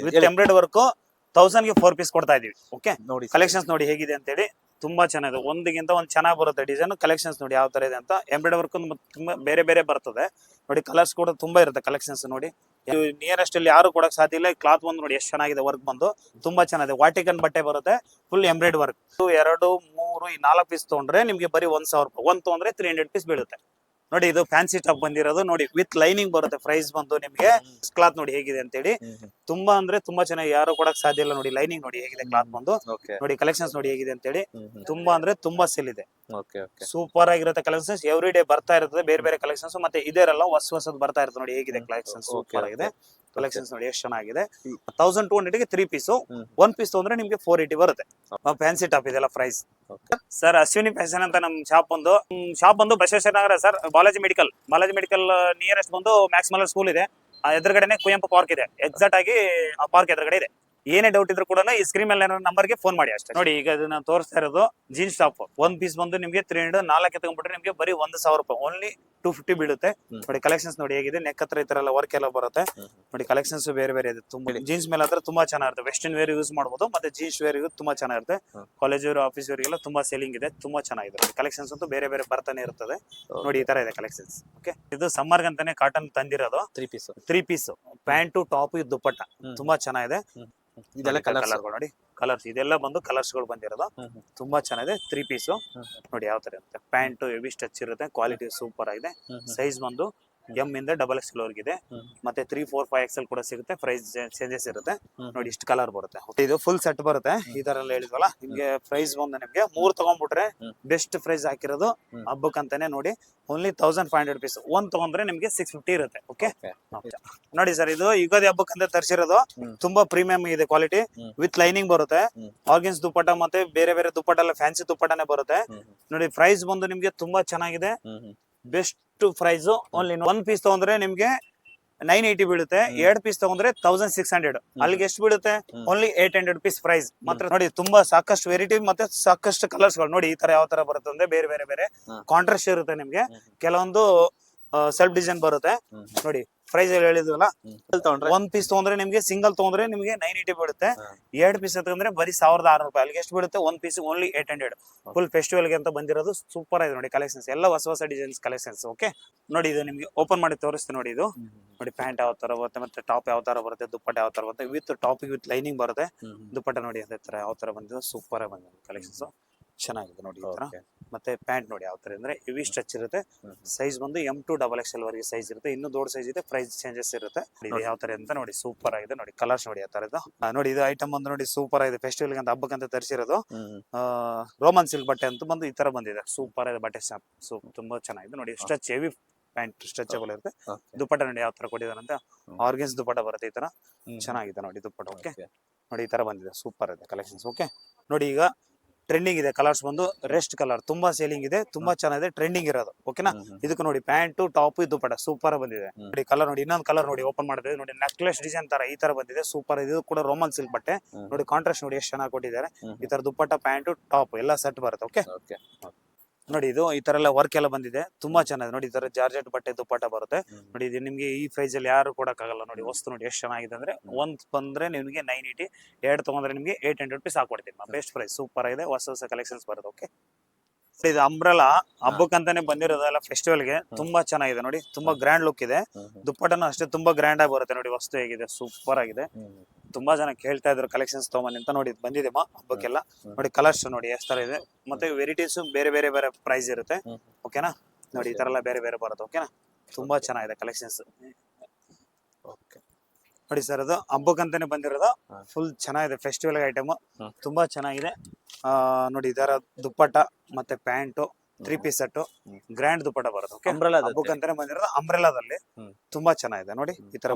With embroid work 1000 ಗೆ 4 piece ಕೊಡ್ತಾ ಇದೀವಿ. ಓಕೆ, ನೋಡಿ ಕಲೆಕ್ಷನ್ಸ್ ನೋಡಿ ಹೇಗಿದೆ ಅಂತ ಹೇಳಿ. ತುಂಬಾ ಚೆನ್ನಾಗಿದೆ, ಒಂದಿಗಿಂತ ಒಂದ್ ಚೆನ್ನಾಗಿ ಬರುತ್ತೆ ಡಿಸೈನ್. ಕಲೆಕ್ಷನ್ಸ್ ನೋಡಿ ಯಾವ ತರ ಇದೆ ಅಂತ. ಎಂಬ್ರಾಯ್ಡ್ ವರ್ಕ್ ತುಂಬಾ ಬೇರೆ ಬೇರೆ ಬರ್ತದೆ ನೋಡಿ. ಕಲರ್ಸ್ ಕೂಡ ತುಂಬಾ ಇರುತ್ತೆ ಕಲೆಕ್ಷನ್ಸ್ ನೋಡಿ. ನಿಯರೆಸ್ಟ್ ಅಲ್ಲಿ ಯಾರು ಕೊಡಕ್ ಸಾಧ್ಯ ಇಲ್ಲ. ಕ್ಲಾತ್ ಬಂದು ನೋಡಿ ಎಷ್ಟು ಚೆನ್ನಾಗಿದೆ, ವರ್ಕ್ ಬಂದು ತುಂಬಾ ಚೆನ್ನಾಗಿದೆ. ವಾಟಿಕನ್ ಬಟ್ಟೆ ಬರುತ್ತೆ, ಫುಲ್ ಎಂಬ್ರಾಯ್ಡ್ ವರ್ಕ್. 2, 3 ಈ 4 ಪೀಸ್ ತಗೊಂಡ್ರೆ ನಿಮ್ಗೆ ಬರೀ 1000 ರೂಪಾಯಿ. ಒಂದ್ ತಗೊಂಡ್ರೆ 300 ಪೀಸ್ ಬೀಳುತ್ತೆ ನೋಡಿ. ಇದು ಫ್ಯಾನ್ಸಿ ಟಾಪ್ ಬಂದಿರೋದು ನೋಡಿ, ವಿತ್ ಲೈನಿಂಗ್ ಬರುತ್ತೆ. ಪ್ರೈಸ್ ಬಂದು ನಿಮ್ಗೆ ಕ್ಲಾತ್ ನೋಡಿ ಹೇಗಿದೆ ಅಂತ ಹೇಳಿ. ತುಂಬಾ ಅಂದ್ರೆ ತುಂಬಾ ಚೆನ್ನಾಗಿ, ಯಾರು ಕೊಡಕ್ ಸಾಧ್ಯ ಇಲ್ಲ ನೋಡಿ. ಲೈನಿಂಗ್ ನೋಡಿ ಹೇಗಿದೆ ಕ್ಲಾತ್ ಬಂದು ನೋಡಿ. ಕಲೆಕ್ಷನ್ಸ್ ನೋಡಿ ಹೇಗಿದೆ ಅಂತ ಹೇಳಿ. ತುಂಬಾ ಅಂದ್ರೆ ತುಂಬಾ ಸೇಲ್ ಇದೆ. ಸೂಪರ್ ಆಗಿರುತ್ತೆ ಕಲೆಕ್ಷನ್ಸ್. ಎವ್ರಿ ಡೇ ಬರ್ತಾ ಇರ್ತದೆ ಬೇರೆ ಬೇರೆ ಕಲೆಕ್ಷನ್ಸ್. ಮತ್ತೆ ಇದೆಲ್ಲ ಹೊಸದ್ ಬರ್ತಾ ಇರ್ತದೆ ನೋಡಿ ಹೇಗಿದೆ ಕಲೆಕ್ಷನ್ಸ್. ಸೂಪರ್ ಆಗಿದೆ ಕಲೆಕ್ಷನ್ಸ್ ನೋಡಿ ಎಷ್ಟು ಚೆನ್ನಾಗಿದೆ. 1200 ಗೆ 3 ಪೀಸ್. 1 ಪೀಸ್ ತಗೊಂಡ್ರೆ ನಿಮ್ಗೆ 480 ಬರುತ್ತೆ. ಫ್ಯಾನ್ಸಿ ಟಾಪ್ ಇದೆಲ್ಲ ಪ್ರೈಸ್. ಸರ್ ಅಶ್ವಿನಿ ಫ್ಯಾಷನ್ ಅಂತ ನಮ್ ಶಾಪ್ ಬಂದು Basaveshwara Nagar sir. Balaji medical nearest ಬಂದು ಮ್ಯಾಕ್ಸ್ ಸ್ಕೂಲ್ ಇದೆ. ಎದುರುಗಡೆನೆ ಕುವೆಂಪು ಪಾರ್ಕ್ ಇದೆ. ಎಕ್ಸಾಕ್ಟ್ ಆಗಿ ಆ ಪಾರ್ಕ್ ಎದುರುಗಡೆ ಇದೆ. ಏನೇ ಡೌಟ್ ಇದ್ರು ಕೂಡ ಈ ಸ್ಕ್ರೀನ್ ಮೇಲೆ ನಂಬರ್ಗೆ ಫೋನ್ ಮಾಡಿ ಅಷ್ಟೇ. ನೋಡಿ ಈಗ ಇದನ್ನ ತೋರಿಸ್ತಾ ಇರೋದು ಜೀನ್ಸ್ ಟಾಪ್. 1 ಪೀಸ್ ಬಂದು ನಿಮ್ಗೆ 300, 4 ತಗೊಂಡ್ಬಿಟ್ರೆ ನಿಮ್ಗೆ ಬರೀ 1000 ರೂಪಾಯಿ. ಓನ್ಲಿ 250 ಬೀಳುತ್ತೆ ನೋಡಿ. ಕಲೆಕ್ಷನ್ಸ್ ನೋಡಿ ಹೇಗಿದೆ. ನೆಕ್ ಹತ್ರ ಈ ತರ ಎಲ್ಲ ವರ್ಕ್ ಎಲ್ಲ ಬರುತ್ತೆ ನೋಡಿ. ಕಲೆಕ್ಷನ್ಸ್ ಬೇರೆ ಬೇರೆ ಇದೆ ತುಂಬಾ. ಜೀನ್ಸ್ ಮೇಲೆ ಹತ್ರ ತುಂಬಾ ಚೆನ್ನಾಗಿರುತ್ತೆ. ವೆಸ್ಟರ್ನ್ ವೇರ್ ಯೂಸ್ ಮಾಡಬಹುದು, ಮತ್ತೆ ಜೀನ್ಸ್ ವೇರ್ ತುಂಬಾ ಚೆನ್ನಾಗಿರುತ್ತೆ. ಕಾಲೇಜ್ ವೇರ್, ಆಫೀಸ್ ವೇರ್ಗೆಲ್ಲ ತುಂಬಾ ಸೇಲಿಂಗ್ ಇದೆ. ತುಂಬಾ ಚೆನ್ನಾಗಿದೆ ಕಲೆಕ್ಷನ್ಸ್ ಅಂತೂ ಬೇರೆ ಬೇರೆ ಬರ್ತಾನೆ ಇರ್ತದೆ ನೋಡಿ. ಈ ತರ ಇದೆ ಕಲೆಕ್ಷನ್ಸ್. ಓಕೆ, ಇದು ಸಮ್ಮರ್ ಅಂತಾನೆ ಕಾಟನ್ ತಂದಿರೋದು 3 ಪೀಸ್. ಪ್ಯಾಂಟು, ಟಾಪ್, ದುಪ್ಪಟ್ಟ ತುಂಬಾ ಚೆನ್ನಾಗಿದೆ. ಇದೆಲ್ಲ ಕಲರ್ ನೋಡಿ. ಕಲರ್ಸ್ ಇದೆಲ್ಲ ಬಂದು ಕಲರ್ಸ್ ಗಳು ಬಂದಿರೋದು. ತುಂಬಾ ಚೆನ್ನಾಗಿದೆ 3 ಪೀಸ್ ನೋಡಿ ಯಾವ ತರ ಇರುತ್ತೆ. ಪ್ಯಾಂಟ್ ಹೆವಿ ಸ್ಟ್ರೆಚ್ ಇರುತ್ತೆ. ಕ್ವಾಲಿಟಿ ಸೂಪರ್ ಆಗಿದೆ. ಸೈಜ್ ಬಂದು ಎಂ ಇಂದ XXL ವರ್ಗಿದೆ. ಮತ್ತೆ 3, 4, 5 XL ಕೂಡ ಸಿಗುತ್ತೆ. ಪ್ರೈಸ್ ಚೇಂಜಸ್ ಇರುತ್ತೆ ನೋಡಿ. ಇಷ್ಟು ಕಲರ್ ಬರುತ್ತೆ. ಇದು ಫುಲ್ ಸೆಟ್ ಬರುತ್ತೆ. ಈ ತರ ಎಲ್ಲ ಹೇಳಿದ್ವಲ್ಲ ನಿಮ್ಗೆ. ಪ್ರೈಸ್ ಬಂದು ನಿಮ್ಗೆ 3 ತಗೊಂಡ್ಬಿಟ್ರೆ ಬೆಸ್ಟ್ ಪ್ರೈಸ್ ಹಾಕಿರೋದು ಹಬ್ಬಕ್ಕಂತಾನೆ ನೋಡಿ. Only 1500 piece. 1 ತಗೊಂಡ್ರೆ ನಿಮ್ಗೆ 650 ಇರುತ್ತೆ. ಓಕೆ ನೋಡಿ ಸರ್, ಇದು ಯುಗಾದಿ ಹಬ್ಬಕ್ಕಂತ ತರಿಸಿರೋದು. ತುಂಬಾ ಪ್ರೀಮಿಯಂ ಇದೆ ಕ್ವಾಲಿಟಿ. ವಿತ್ ಲೈನಿಂಗ್ ಬರುತ್ತೆ. ಆರ್ಗನ್ಸ್ ದುಪ್ಪಟ್ಟ ಮತ್ತೆ ಬೇರೆ ಬೇರೆ ದುಪ್ಪಟ್ಟ ಎಲ್ಲ ಫ್ಯಾನ್ಸಿ ದುಪ್ಪಟ್ಟನೆ ಬರುತ್ತೆ ನೋಡಿ. ಪ್ರೈಸ್ ಬಂದು ನಿಮ್ಗೆ ತುಂಬಾ ಚೆನ್ನಾಗಿದೆ. Best price. ಓನ್ಲಿ 1 ಪೀಸ್ ತಗೊಂಡ್ರೆ ನಿಮ್ಗೆ 980 ಬೀಳುತ್ತೆ. 2 ಪೀಸ್ ತಗೊಂಡ್ರೆ 1600. ಅಲ್ಲಿಗೆ ಎಷ್ಟು ಬೀಳುತ್ತೆ? ಓನ್ಲಿ 800 ಪೀಸ್ ಪ್ರೈಸ್ ಮಾತ್ರ ನೋಡಿ. ತುಂಬಾ ಸಾಕಷ್ಟು ವೆರೈಟಿ ಮತ್ತೆ ಸಾಕಷ್ಟು ಕಲರ್ಸ್ ಗಳು ನೋಡಿ. ಈ ತರ ಯಾವ ತರ ಬರುತ್ತೆ ಅಂದ್ರೆ ಬೇರೆ ಬೇರೆ ಬೇರೆ ಕಾಂಟ್ರಾಸ್ಟ್ ಇರುತ್ತೆ ನಿಮ್ಗೆ. ಕೆಲವೊಂದು ಸೆಲ್ಫ್ ಡಿಸೈನ್ ಬರುತ್ತೆ ನೋಡಿ. ಪ್ರೈಸ್ ಹೇಳಿದ್ವಲ್ಲ, 1 ಪೀಸ್ ತಗೊಂಡ್ರೆ ನಿಮ್ಗೆ, ಸಿಂಗಲ್ ತಗೊಂಡ್ರೆ ನಿಮ್ಗೆ 980 ಬೀಳುತ್ತೆ. 2 ಪೀಸ್ ತಗೊಂಡ್ರೆ ಬರೀ 1600 ರೂಪಾಯಿ. ಅಲ್ಲಿಗೆ ಎಷ್ಟು ಬೀಳುತ್ತೆ? 1 ಪೀಸ್ ಓನ್ಲಿ 800. ಫುಲ್ ಫೆಸ್ಟಿವಲ್ ಗೆ ಅಂತ ಬಂದಿರೋದು. ಸೂಪರ್ ಆಗಿದೆ ನೋಡಿ ಕಲೆಕ್ಷನ್ಸ್. ಎಲ್ಲ ಹೊಸ ಡಿಸೈನ್ಸ್ ಕಲೆಕ್ಷನ್ಸ್. ಓಕೆ ನೋಡಿ, ಇದು ನಿಮ್ಗೆ ಓಪನ್ ಮಾಡಿ ತೋರಿಸ್ತೀನಿ ನೋಡಿ. ಇದು ನೋಡಿ ಪ್ಯಾಂಟ್ ಯಾವ ತರ ಬರುತ್ತೆ, ಮತ್ತೆ ಟಾಪ್ ಯಾವ ತರ ಬರುತ್ತೆ, ದುಪ್ಪಟ್ಟ ಯಾವ ತರ ಬರುತ್ತೆ. ವಿತ್ ಟಾಪ್ ವಿತ್ ಲೈನಿಂಗ್ ಬರುತ್ತೆ. ದುಪ್ಪಟ್ಟ ನೋಡಿ ಅದೇ ತರ ಯಾವ ತರ ಬಂದಿದೆ. ಸೂಪರ್ ಆಗಿ ಬಂದಿದೆ ಕಲೆಕ್ಷನ್ಸ್. ಚೆನ್ನಾಗಿದೆ ನೋಡಿ ಈ ತರ. ಮತ್ತೆ ಪ್ಯಾಂಟ್ ನೋಡಿ ಯಾವ ತರ ಅಂದ್ರೆ ಹೆವಿ ಸ್ಟ್ರೆಚ್ ಇರುತ್ತೆ. ಸೈಜ್ ಬಂದು M to XXL ವರೆಗೆ ಸೈಜ್ ಇರುತ್ತೆ. ಇನ್ನು ದೊಡ್ಡ ಸೈಜ್ ಇದೆ. ಪ್ರೈಸ್ ಚೇಂಜಸ್ ಇರುತ್ತೆ. ಯಾವ ತರ ಅಂತ ನೋಡಿ. ಸೂಪರ್ ಆಗಿದೆ ನೋಡಿ. ಕಲರ್ಸ್ ನೋಡಿ ಯಾವ ತರ ಇದೆ ನೋಡಿ. ಇದು ಐಟಮ್ ಬಂದು ನೋಡಿ ಸೂಪರ್ ಆಗಿದೆ. ಫೆಸ್ಟಿವಲ್ ಅಂತ ಹಬ್ಬಕ್ಕಂತ ತರಿಸಿರೋದು. ರೋಮನ್ ಸಿಲ್ಕ್ ಬಟ್ಟೆ ಅಂತ ಬಂದು ಈ ತರ ಬಂದಿದೆ. ಸೂಪರ್ ಆಗಿದೆ ಬಟ್ಟೆ ಶಾಪ್. ತುಂಬಾ ಚೆನ್ನಾಗಿದೆ ನೋಡಿ. ಸ್ಟ್ರೆಚ್ ಹೆವಿ ಪ್ಯಾಂಟ್ ಸ್ಟ್ರೆಚಬಲ್ ಇರುತ್ತೆ. ದುಪ್ಪಟ್ಟ ನೋಡಿ ಯಾವ ತರ ಕೊಟ್ಟಿದ್ದಾರೆ ಅಂತ. ಆರ್ಗನ್ಸ್ ದುಪ್ಪಟ್ಟ ಬರುತ್ತೆ ಈ ತರ. ಚೆನ್ನಾಗಿದೆ ನೋಡಿ ದುಪ್ಪಟ್ಟ. ಓಕೆ ನೋಡಿ ಈ ತರ ಬಂದಿದೆ. ಸೂಪರ್ ಇದೆ ಕಲೆಕ್ಷನ್ಸ್. ಓಕೆ ನೋಡಿ, ಈಗ ಟ್ರೆಂಡಿಂಗ್ ಇದೆ ಕಲರ್ಸ್ ಬಂದು ರೆಸ್ಟ್ ಕಲರ್. ತುಂಬಾ ಸೇಲಿಂಗ್ ಇದೆ. ತುಂಬಾ ಚೆನ್ನಾಗಿದೆ. ಟ್ರೆಂಡಿಂಗ್ ಇರೋದು. ಓಕೆನಾ. ಇದಕ್ಕೆ ನೋಡಿ ಪ್ಯಾಂಟ್, ಟಾಪ್, ದುಪ್ಪಟ್ಟ ಸೂಪರ್ ಬಂದಿದೆ ನೋಡಿ. ಕಲರ್ ನೋಡಿ. ಇನ್ನೊಂದು ಕಲರ್ ನೋಡಿ ಓಪನ್ ಮಾಡಿದ್ರೆ ನೋಡಿ. ನೆಕ್ಲೆಸ್ ಡಿಸೈನ್ ತರ ಈ ತರ ಬಂದಿದೆ. ಸೂಪರ್. ಇದು ಕೂಡ ರೋಮನ್ ಸಿಲ್ಕ್ ಬಟ್ಟೆ ನೋಡಿ. ಕಾಂಟ್ರಾಸ್ಟ್ ನೋಡಿ ಎಷ್ಟು ಚೆನ್ನಾಗಿ ಕೊಟ್ಟಿದ್ದಾರೆ. ಈ ತರ ದುಪ್ಪಟ್ಟ, ಪ್ಯಾಂಟ್, ಟಾಪ್ ಎಲ್ಲ ಸೆಟ್ ಬರುತ್ತೆ. ಓಕೆ ನೋಡಿ, ಇದು ಈ ತರ ಎಲ್ಲ ವರ್ಕ್ ಎಲ್ಲ ಬಂದಿದೆ. ತುಂಬಾ ಚೆನ್ನಾಗಿದೆ ನೋಡಿ. ಈ ತರ ಜಾರ್ಜೆಟ್ ಬಟ್ಟೆ ದುಪ್ಪಟ್ಟ ಬರುತ್ತೆ ನೋಡಿ. ಇದು ನಿಮ್ಗೆ ಈ ಪ್ರೈಸ್ ಅಲ್ಲಿ ಯಾರು ಕೊಡಕ್ಕಾಗಲ್ಲ ನೋಡಿ. ವಸ್ತು ನೋಡಿ ಎಷ್ಟು ಚೆನ್ನಾಗಿದೆ ಅಂದ್ರೆ. 1 ಬಂದ್ರೆ ನಿಮ್ಗೆ 980, 2 ತಗೊಂಡ್ರೆ ನಿಮ್ಗೆ 800 ರೂಪೀಸ್ ಹಾಕೊಡ್ತೀನಿ. Best price. ಸೂಪರ್ ಆಗಿದೆ. ಹೊಸ ಕಲೆಕ್ಷನ್ಸ್ ಬರುತ್ತೆ. ಓಕೆ, ಇದು ಅಂಬ್ರೆಲಾ ಹಬ್ಬಕ್ಕಂತಾನೆ ಬಂದಿರೋದಲ್ಲ ಫೆಸ್ಟಿವಲ್ಗೆ. ತುಂಬಾ ಚೆನ್ನಾಗಿದೆ ನೋಡಿ. ತುಂಬಾ ಗ್ರ್ಯಾಂಡ್ ಲುಕ್ ಇದೆ. ದುಪ್ಪಟ್ಟನು ಅಷ್ಟೇ ತುಂಬಾ ಗ್ರ್ಯಾಂಡ್ ಆಗಿ ಬರುತ್ತೆ ನೋಡಿ. ವಸ್ತು ಹೇಗಿದೆ, ಸೂಪರ್ ಆಗಿದೆ. ತುಂಬಾ ಜನ ಕೇಳ್ತಾ ಇದ್ರು ಕಲೆಕ್ಷನ್ಸ್ ತಗೊಂಬನ್ನಿ ಅಂತ ನೋಡಿ. ಬಂದಿದೆ ಹಬ್ಬಕ್ಕೆಲ್ಲ ನೋಡಿ. ಕಲರ್ಸ್ ನೋಡಿ ಎಷ್ಟು ತರ ಇದೆ. ಮತ್ತೆ ವೆರೈಟೀಸ್ ಬೇರೆ ಬೇರೆ ಬೇರೆ ಪ್ರೈಸ್ ಇರುತ್ತೆ. ಓಕೆನಾ ನೋಡಿ. ಈ ತರ ಎಲ್ಲ ಬೇರೆ ಬೇರೆ ಬರುತ್ತೆ. ಓಕೆನಾ. ತುಂಬಾ ಚೆನ್ನಾಗಿದೆ ಕಲೆಕ್ಷನ್ಸ್. ನೋಡಿ ಸರ್, ಅದು ಹಬ್ಬಕ್ಕಂತಾನೆ ಬಂದಿರೋದು. ಫುಲ್ ಚೆನ್ನಾಗಿದೆ ಫೆಸ್ಟಿವಲ್ ಐಟಮ್. ತುಂಬಾ ಚೆನ್ನಾಗಿದೆ ನೋಡಿ. ಇದರ ದುಪ್ಪಟ್ಟ ಮತ್ತೆ ಪ್ಯಾಂಟು 3 ಪೀಸ್ ಸೆಟ್ ಗ್ರ್ಯಾಂಡ್ ದುಪ್ಪಟ್ಟ ಬರುತ್ತೆ. ಹಬ್ಬಕ್ಕಂತಾನೆ ಬಂದಿರೋದು. ಅಂಬ್ರೆಲಾದಲ್ಲಿ ತುಂಬಾ ಚೆನ್ನಾಗಿದೆ ನೋಡಿ. ಈ ತರ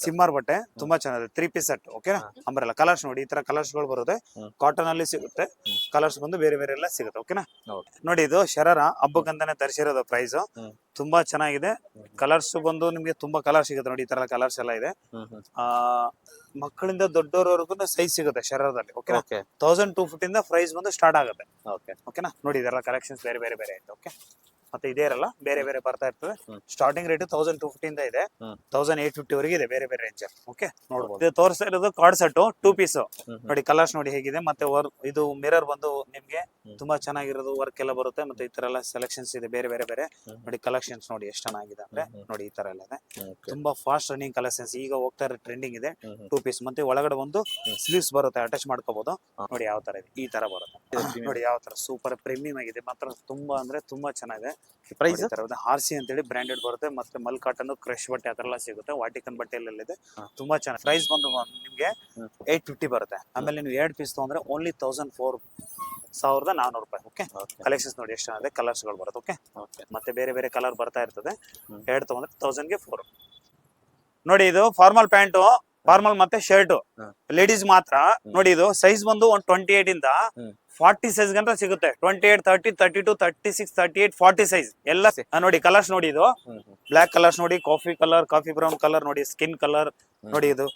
ಸಿಮ್ಮರ್ ಬಟ್ಟೆ ತುಂಬಾ ಚೆನ್ನಾಗಿದೆ. 3 ಪೀಸ್ ಸೆಟ್. ಓಕೆನಾ. ಅಂಬ್ರೆಲಾ ಕಲರ್ಸ್ ನೋಡಿ. ಈ ತರ ಕಲರ್ಸ್ ಗಳು ಬರುತ್ತೆ. ಕಾಟನ್ ಅಲ್ಲಿ ಸಿಗುತ್ತೆ. ಕಲರ್ಸ್ ಬಂದು ಬೇರೆ ಬೇರೆ ಎಲ್ಲ ಸಿಗುತ್ತೆ. ಓಕೆನಾ ನೋಡಿ. ಇದು ಶರಾರ ಹಬ್ಬಕ್ಕಂತಾನೆ ತರಿಸಿರೋದು. ಪ್ರೈಸ್ ತುಂಬಾ ಚೆನ್ನಾಗಿದೆ. ಕಲರ್ಸ್ ಬಂದು ನಿಮ್ಗೆ ತುಂಬಾ ಕಲರ್ ಸಿಗುತ್ತೆ ನೋಡಿ. ಈ ತರ ಕಲರ್ಸ್ ಎಲ್ಲ ಇದೆ. ಮಕ್ಕಳಿಂದ ದೊಡ್ಡವರವರೆಗೂ ಸೈಜ್ ಸಿಗುತ್ತೆ ಶರಾರದಲ್ಲಿ. ಓಕೆನಾ. 1250 ಇಂದ ಪ್ರೈಸ್ ಬಂದು ಸ್ಟಾರ್ಟ್ ಆಗುತ್ತೆ. ಓಕೆನಾ ನೋಡಿ. ಇದೆಲ್ಲ ಕಲೆಕ್ಷನ್ಸ್ ಬೇರೆ ಬೇರೆ ಬೇರೆ ಆಯ್ತು. ಓಕೆ. ಮತ್ತೆ ಇದೇ ಇರಲ್ಲ, ಬೇರೆ ಬೇರೆ ಬರ್ತಾ ಇರ್ತದೆ. ಸ್ಟಾರ್ಟಿಂಗ್ ರೇಟ್ 1250 ಇಂದ ಇದೆ, 1850 ವರೆಗೆ ಇದೆ, ಬೇರೆ ಬೇರೆ ರೇಂಜ್. ಓಕೆ ನೋಡಬಹುದು. ಇದು ತೋರಿಸ್ತಾ ಇರೋದು ಕಾರ್ಡ್ ಸೆಟ್ 2 ಪೀಸ್ ನೋಡಿ. ಕಲರ್ಸ್ ನೋಡಿ ಹೇಗಿದೆ, ಮತ್ತೆ ಇದು ಮಿರರ್ ಬಂದು ನಿಮ್ಗೆ ತುಂಬಾ ಚೆನ್ನಾಗಿರೋದು ವರ್ಕ್ ಎಲ್ಲ ಬರುತ್ತೆ. ಮತ್ತೆ ಈ ತರ ಎಲ್ಲ ಸೆಲೆಕ್ಷನ್ಸ್ ಇದೆ, ಬೇರೆ ಬೇರೆ ಬೇರೆ ನೋಡಿ. ಕಲೆಕ್ಷನ್ಸ್ ನೋಡಿ ಎಷ್ಟು ಚೆನ್ನಾಗಿದೆ ಅಂದ್ರೆ ನೋಡಿ, ಈ ತರ ಎಲ್ಲ ಇದೆ. ತುಂಬಾ ಫಾಸ್ಟ್ ರನ್ನಿಂಗ್ ಕಲೆಕ್ಷನ್ಸ್, ಈಗ ಹೋಗ್ತಾ ಇರೋ ಟ್ರೆಂಡಿಂಗ್ ಇದೆ. 2 ಪೀಸ್ ಮತ್ತೆ ಒಳಗಡೆ ಒಂದು ಸ್ಲೀವ್ಸ್ ಬರುತ್ತೆ, ಅಟ್ಯಾಚ್ ಮಾಡ್ಕೋಬಹುದು ನೋಡಿ. ಯಾವ ತರ ಇದೆ, ಈ ತರ ಬರುತ್ತೆ ನೋಡಿ. ಯಾವ ತರ ಸೂಪರ್ ಪ್ರೀಮಿಯಂ ಆಗಿದೆ ಮಾತ್ರ, ತುಂಬಾ ಅಂದ್ರೆ ತುಂಬಾ ಚೆನ್ನಾಗಿದೆ. ಪ್ರೈಸ್ ಆರ್ಸಿ ಅಂತ ಹೇಳಿ ಬ್ರಾಂಡೆಡ್ ಬರುತ್ತೆ. ಮತ್ತೆ ಮಲ್ ಕಾಟನ್, ಕ್ರಶ್ ಬಟ್ಟೆ ಆತರ ಎಲ್ಲ ಸಿಗುತ್ತೆ. ವಾಟಿಕನ್ ಬಟ್ಟೆಲ್ಲ ಇದೆ, ತುಂಬಾ ಚೆನ್ನಾಗಿ. ಪ್ರೈಸ್ ಬಂದು ನಿಮ್ಗೆ 850 ಬರುತ್ತೆ. ಆಮೇಲೆ ನೀವು 2 ಪೀಸ್ ತಗೊಂಡ್ರೆ ಓನ್ಲಿ 1400 ರೂಪಾಯಿ. ಓಕೆ ಕಲೆಕ್ಷನ್ಸ್ ನೋಡಿ ಎಷ್ಟು ಚೆನ್ನಾಗಿದೆ, ಕಲರ್ಸ್ ಗಳು ಬರುತ್ತೆ. ಓಕೆ ಮತ್ತೆ ಬೇರೆ ಬೇರೆ ಕಲರ್ ಬರ್ತಾ ಇರ್ತದೆ. 2 ತಗೊಂಡ್ರೆ 1000ಗೆ 4 ನೋಡಿ. ಇದು ಫಾರ್ಮಲ್ ಪ್ಯಾಂಟು, ಫಾರ್ಮಲ್ ಮತ್ತೆ ಶರ್ಟ್ ಲೇಡೀಸ್ ಮಾತ್ರ ನೋಡಿ. ಇದು ಸೈಜ್ ಬಂದು 28 ಇಂದ 40 ಸೈಜ್ ಗಂಟ ಸಿಗುತ್ತೆ. 28, 30, 32, 36, 38, 40 ಸೈಜ್ ಎಲ್ಲ ನೋಡಿ. ಕಲರ್ಸ್ ನೋಡಿ, ಇದು ಬ್ಲಾಕ್ ಕಲರ್ಸ್ ನೋಡಿ, coffee colour, coffee brown colour ನೋಡಿ, ಸ್ಕಿನ್ ಕಲರ್ ನೋಡಿ, ಇದು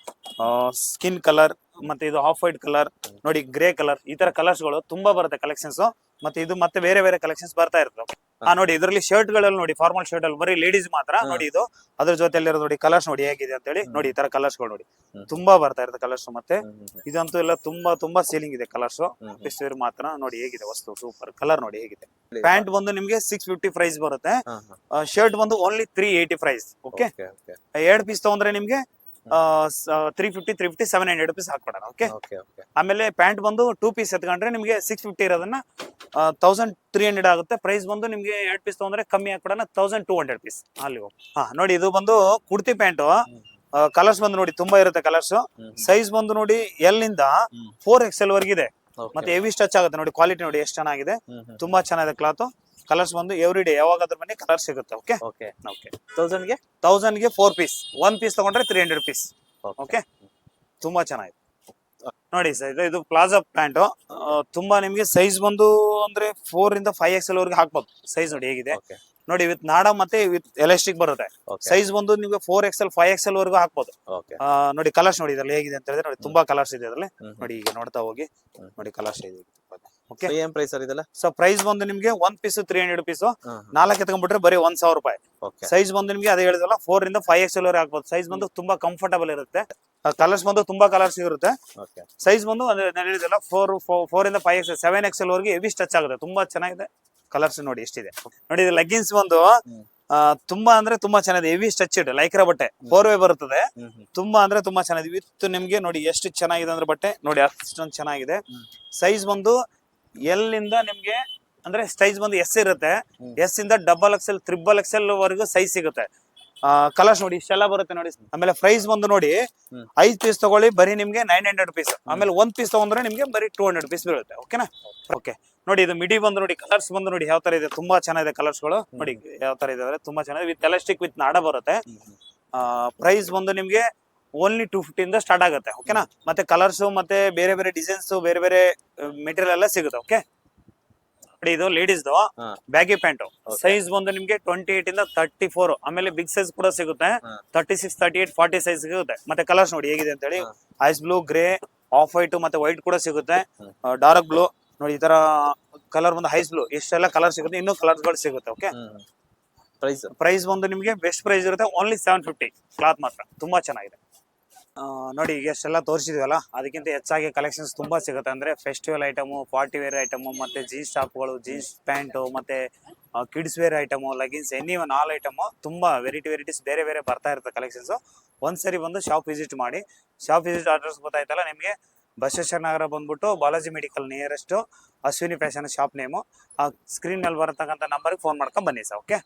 ಸ್ಕಿನ್ ಕಲರ್, ಮತ್ತೆ ಇದು ಆಫ್ ವೈಟ್ ಕಲರ್ ನೋಡಿ, ಗ್ರೇ ಕಲರ್, ಈ ತರ ಕಲರ್ಸ್ ಗಳು ತುಂಬಾ ಬರುತ್ತೆ ಕಲೆಕ್ಷನ್ಸ್. ಮತ್ತೆ ಇದು ಮತ್ತೆ ಬೇರೆ ಬೇರೆ ಕಲೆಕ್ಷನ್ಸ್ ಬರ್ತಾ ಇರ್ತವೆ. ನೋಡಿ ಇದರಲ್ಲಿ ಶರ್ಟ್ ಗಳಲ್ಲಿ ನೋಡಿ, ಫಾರ್ಮಲ್ ಶರ್ಟ್ ಅಲ್ಲಿ ಬರೀ ಲೇಡೀಸ್ ಮಾತ್ರ ನೋಡಿ. ಇದು ಅದ್ರ ಜೊತೆಲಿರೋದು ನೋಡಿ, ಕಲರ್ಸ್ ನೋಡಿ ಹೇಗಿದೆ ಅಂತ ಹೇಳಿ ನೋಡಿ. ಈ ತರ ಕಲರ್ಸ್ ಗಳು ನೋಡಿ ತುಂಬಾ ಬರ್ತಾ ಇರುತ್ತೆ ಕಲರ್ಸ್. ಮತ್ತೆ ಇದಂತೂ ಎಲ್ಲ ತುಂಬಾ ಸೇಲಿಂಗ್ ಇದೆ ಕಲರ್ಸ್. ವೇರ್ ಮಾತ್ರ ನೋಡಿ ಹೇಗಿದೆ ವಸ್ತು, ಸೂಪರ್ ಕಲರ್ ನೋಡಿ ಹೇಗಿದೆ. ಪ್ಯಾಂಟ್ ಬಂದು ನಿಮ್ಗೆ 650 ಪ್ರೈಸ್ ಬರುತ್ತೆ. ಶರ್ಟ್ ಬಂದು ಓನ್ಲಿ 380 ಪ್ರೈಸ್. ಓಕೆ 2 ಪೀಸ್ ತಗೊಂಡ್ರೆ ನಿಮ್ಗೆ 350, 700 rupees ಹಾಕೊಡೋಣ. ಓಕೆ ಆಮೇಲೆ ಪ್ಯಾಂಟ್ ಬಂದು 2 ಪೀಸ್ ಎತ್ಕೊಂಡ್ರೆ ನಿಮ್ಗೆ 650 ಇರೋದನ್ನ 1300 ಆಗುತ್ತೆ. ಪ್ರೈಸ್ ಬಂದು ನಿಮ್ಗೆ 2 ಪೀಸ್ ತಗೊಂಡ್ರೆ ಕಮ್ಮಿ ಹಾಕೊಡೋಣ, 1200 ಪೀಸ್ ಅಲ್ಲಿ. ನೋಡಿ ಇದು ಬಂದು ಕುರ್ತಿ ಪ್ಯಾಂಟು. ಕಲರ್ಸ್ ಬಂದು ನೋಡಿ ತುಂಬಾ ಇರುತ್ತೆ ಕಲರ್ಸ್. ಸೈಜ್ ಬಂದು ನೋಡಿ L ಇಂದ 4XL ವರೆಗಿದೆ. ಮತ್ತೆ ಹೆವಿ ಸ್ಟಚ್ ಆಗುತ್ತೆ ನೋಡಿ. ಕ್ವಾಲಿಟಿ ನೋಡಿ ಎಷ್ಟು ಚೆನ್ನಾಗಿದೆ, ತುಂಬಾ ಚೆನ್ನಾಗಿದೆ ಕ್ಲಾತ್. ಕಲರ್ಸ್ ಬಂದು ಎವ್ರಿ ಡೇ ಯಾವಾಗಾದ್ರೂ ಬನ್ನಿ ಕಲರ್ ಸಿಗುತ್ತೆ. Okay 1000ಗೆ 4 piece. 1 ಪೀಸ್ ತಗೊಂಡ್ರೆ 300 ಪೀಸ್. ಓಕೆ ತುಂಬಾ ಚೆನ್ನಾಗಿದೆ ನೋಡಿ ಸರ್. ಇದು ಪ್ಲಾಜಾ ಪ್ಯಾಂಟ್. ತುಂಬಾ ನಿಮ್ಗೆ ಸೈಜ್ ಬಂದು ಅಂದ್ರೆ 4 ಇಂದ 5XL ವರೆಗೆ ಹಾಕ್ಬೋದು. ಸೈಜ್ ನೋಡಿ ಹೇಗಿದೆ ನೋಡಿ, ವಿತ್ ನಾಡ ಮತ್ತೆ ವಿತ್ ಎಲಾಸ್ಟಿಕ್ ಬರುತ್ತೆ. ಸೈಜ್ ಬಂದು ನಿಮ್ಗೆ 4XL, 5XL ವರೆಗೂ ಹಾಕ್ಬೋದು. ನೋಡಿ ಕಲರ್ಸ್ ನೋಡಿ ಇದ್ರಲ್ಲಿ ಹೇಗಿದೆ ಅಂತ ಹೇಳಿದ್ರೆ ನೋಡಿ, ತುಂಬಾ ಕಲರ್ಸ್ ಇದೆ ಅದ್ರಲ್ಲಿ ನೋಡಿ. ಈಗ ನೋಡ್ತಾ ಹೋಗಿ ನೋಡಿ ಕಲರ್ಸ್ ಇದೆ. ಓಕೆ ಏನ್ ಪ್ರೈಸ್ ಸರ್ ಇದೆಲ್ಲ? ಸೊ ಪ್ರೈಸ್ ಬಂದು ನಿಮ್ಗೆ 1 ಪೀಸ್ 300 rupees. 4 ಎತ್ಕೊಂಡ್ಬಿಟ್ರೆ ಬರೀ 1000 ರೂಪಾಯಿ. ಸೈಜ್ ಬಂದು ನಿಮ್ಗೆ ಅದೇ ಹೇಳಿದಲ್ಲ 4 ಇಂದ 5XL ವರೆಗೆ ಹಾಕ್ಬೋದು. ಸೈಜ್ ಬಂದು ತುಂಬಾ ಕಂಫರ್ಟಬಲ್ ಇರುತ್ತೆ. ಕಲರ್ಸ್ ಬಂದು ತುಂಬಾ ಕಲರ್ಸ್ ಇರುತ್ತೆ. ಸೈಜ್ ಬಂದು ನಾನು ಹೇಳಿದಲ್ಲ 4 ಇಂದ 5XL, 7XL ವರೆಗೆ ಹೆವಿ ಸ್ಟಚ್ ಆಗುತ್ತೆ. ತುಂಬಾ ಚೆನ್ನಾಗಿದೆ ಕಲರ್ಸ್ ನೋಡಿ ಎಷ್ಟಿದೆ ನೋಡಿ. ಇದು ಲೆಗ್ಗಿನ್ಸ್ ಬಂದು ತುಂಬಾ ಅಂದ್ರೆ ತುಂಬಾ ಚೆನ್ನಾಗಿದೆ. ಹೆವಿ ಸ್ಟಚ್ ಇದೆ, ಲೈಕ್ರಾ ಬಟ್ಟೆ 4 ವೇ ಬರುತ್ತದೆ. ತುಂಬಾ ಅಂದ್ರೆ ತುಂಬಾ ಚೆನ್ನಾಗಿದೆ. ವಿತ್ ನಿಮ್ಗೆ ನೋಡಿ ಎಷ್ಟು ಚೆನ್ನಾಗಿದೆ ಅಂದ್ರೆ ಬಟ್ಟೆ ನೋಡಿ ಅಷ್ಟೊಂದು ಚೆನ್ನಾಗಿದೆ. ಸೈಜ್ ಬಂದು L ಇಂದ ನಿಮ್ಗೆ ಅಂದ್ರೆ ಸೈಜ್ ಬಂದು S ಇರುತ್ತೆ. S ಇಂದ XXL, XXL ವರೆಗೂ ಸೈಜ್ ಸಿಗುತ್ತೆ. ಕಲರ್ಸ್ ನೋಡಿ ಇಷ್ಟೆಲ್ಲ ಬರುತ್ತೆ ನೋಡಿ. ಆಮೇಲೆ ಪ್ರೈಸ್ ಬಂದು ನೋಡಿ 5 ಪೀಸ್ ತಗೊಳ್ಳಿ ಬರೀ ನಿಮ್ಗೆ 900 rupees. ಆಮೇಲೆ 1 ಪೀಸ್ ತಗೊಂಡ್ರೆ ನಿಮ್ಗೆ ಬರೀ 200 rupees ಬೀಳುತ್ತೆ. ಓಕೆನಾ? ಓಕೆ ನೋಡಿ ಇದು ಮಿಡಿ ಬಂದು ನೋಡಿ, ಕಲರ್ಸ್ ಬಂದು ನೋಡಿ ಯಾವ ತರ ಇದೆ. ತುಂಬಾ ಚೆನ್ನಾಗಿದೆ ಕಲರ್ಸ್ ಗಳು ನೋಡಿ ಯಾವ ತರ ಇದೆ ಅಂದ್ರೆ ತುಂಬಾ ಚೆನ್ನಾಗಿದೆ. ವಿತ್ ಎಲಾಸ್ಟಿಕ್ ವಿತ್ ನಾಡ ಬರುತ್ತೆ. ಪ್ರೈಸ್ ಬಂದು ನಿಮ್ಗೆ ಓನ್ಲಿ 250 ಇಂದ ಸ್ಟಾರ್ಟ್ ಆಗುತ್ತೆ. ಓಕೆನಾ? ಮತ್ತೆ ಕಲರ್ಸ್ ಮತ್ತೆ ಬೇರೆ ಬೇರೆ ಡಿಸೈನ್ಸ್, ಬೇರೆ ಬೇರೆ ಮೆಟೀರಿಯಲ್ ಎಲ್ಲ ಸಿಗುತ್ತೆ. ಓಕೆ ನೋಡಿ ಇದು ಲೇಡೀಸ್ ಬ್ಯಾಗಿ ಪ್ಯಾಂಟ್. ಸೈಜ್ ಬಂದು ನಿಮ್ಗೆ 28 ಇಂದ 34. ಆಮೇಲೆ ಬಿಗ್ ಸೈಜ್ ಕೂಡ ಸಿಗುತ್ತೆ. 36, 38, 40 ಸೈಜ್ ಸಿಗುತ್ತೆ. ಮತ್ತೆ ಕಲರ್ಸ್ ನೋಡಿ ಹೇಗಿದೆ ಅಂತ ಹೇಳಿ. Ice blue, grey, off white ಮತ್ತೆ ವೈಟ್ ಕೂಡ ಸಿಗುತ್ತೆ. ಡಾರ್ಕ್ ಬ್ಲೂ ನೋಡಿ, ಈ ತರ ಕಲರ್ ಬಂದು ಐಸ್ ಬ್ಲೂ, ಇಷ್ಟೆಲ್ಲ ಕಲರ್ ಸಿಗುತ್ತೆ. ಇನ್ನೂ ಕಲರ್ಸ್ ಗಳು ಸಿಗುತ್ತೆ. ಓಕೆ ಪ್ರೈಸ್ ಬಂದು ನಿಮ್ಗೆ ಬೆಸ್ಟ್ ಪ್ರೈಸ್ ಇರುತ್ತೆ. ಓನ್ಲಿ 750 ಕ್ಲಾತ್ ಮಾತ್ರ. ತುಂಬಾ ಚೆನ್ನಾಗಿದೆ ನೋಡಿ. ಈಗ ಎಷ್ಟೆಲ್ಲ ತೋರಿಸಿದ್ವಲ್ಲ, ಅದಕ್ಕಿಂತ ಹೆಚ್ಚಾಗಿ ಕಲೆಕ್ಷನ್ಸ್ ತುಂಬಾ ಸಿಗುತ್ತೆ. ಅಂದ್ರೆ festival item, party wear item, ಮತ್ತೆ ಜೀನ್ಸ್ ಟಾಪ್ಗಳು, ಜೀನ್ಸ್ ಪ್ಯಾಂಟು, ಮತ್ತೆ kids wear item, leggings, anyone all item ತುಂಬಾ ವೆರೈಟೀಸ್ ಬೇರೆ ಬೇರೆ ಬರ್ತಾ ಇರುತ್ತೆ ಕಲೆಕ್ಷನ್ಸ್. ಒಂದ್ಸರಿ ಬಂದು ಶಾಪ್ ವಿಸಿಟ್ ಮಾಡಿ. ಶಾಪ್ ವಿಸಿಟ್ ಅಡ್ರೆಸ್ ಗೊತ್ತಾಯ್ತಲ್ಲ ನಿಮ್ಗೆ. ಬಸವೇಶ್ವರ ನಗರ ಬಂದ್ಬಿಟ್ಟು Balaji medical nearest, Ashwini fashion shop name. Screen ಮೇಲೆ ಬರತಕ್ಕಂಥ ನಂಬರ್ಗೆ ಫೋನ್ ಮಾಡ್ಕೊಂಡು ಬನ್ನಿ ಸರ್. ಓಕೆ.